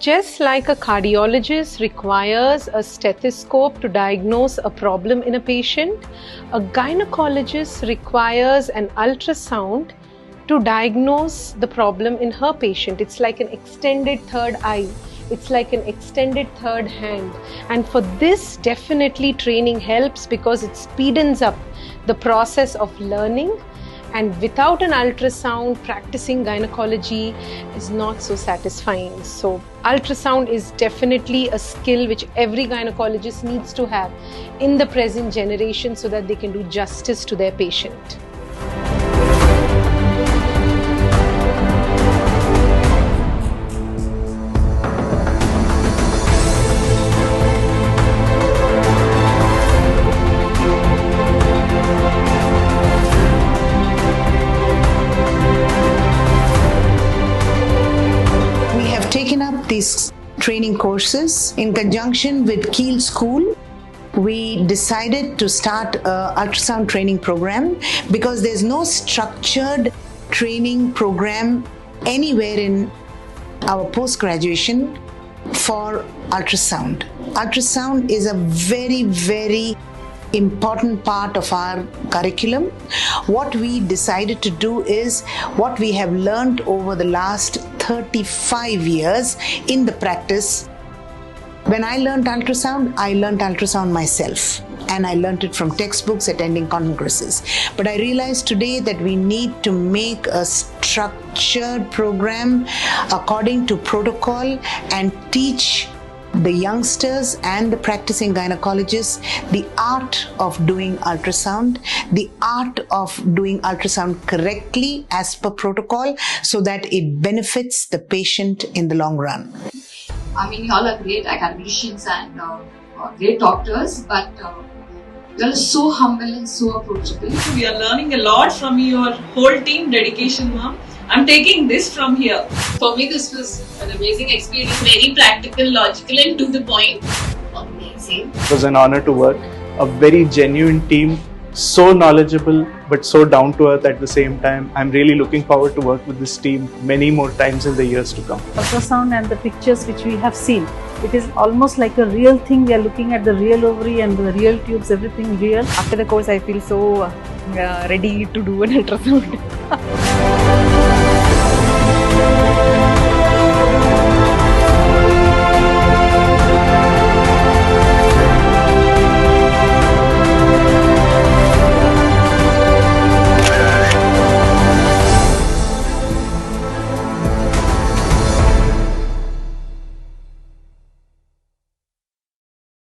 Just like a cardiologist requires a stethoscope to diagnose a problem in a patient, a gynecologist requires an ultrasound to diagnose the problem in her patient. It's like an extended third eye. It's like an extended third hand. And for this, definitely training helps because it speeds up the process of learning. And without an ultrasound, practicing gynecology is not so satisfying. So ultrasound is definitely a skill which every gynecologist needs to have in the present generation so that they can do justice to their patient. Taken up these training courses in conjunction with Kiel School. We decided to start an ultrasound training program because there's no structured training program anywhere in our post-graduation for ultrasound. Ultrasound is a very, very important part of our curriculum. What we decided to do is what we have learned over the last 35 years in the practice. When I learned ultrasound myself, and I learned it from textbooks, attending congresses. But I realized today that we need to make a structured program according to protocol and teach the youngsters and the practicing gynecologists the art of doing ultrasound, the art of doing ultrasound correctly as per protocol so that it benefits the patient in the long run. I mean, you all are great academicians and great doctors, but you all are so humble and so approachable. We are learning a lot from your whole team dedication, ma'am. I'm taking this from here. For me, this was an amazing experience. Very practical, logical, and to the point. Amazing. It was an honor to work. A very genuine team, so knowledgeable but so down to earth at the same time. I'm really looking forward to work with this team many more times in the years to come. Ultrasound and the pictures which we have seen, it is almost like a real thing. We are looking at the real ovary and the real tubes, everything real. After the course, I feel so ready to do an ultrasound.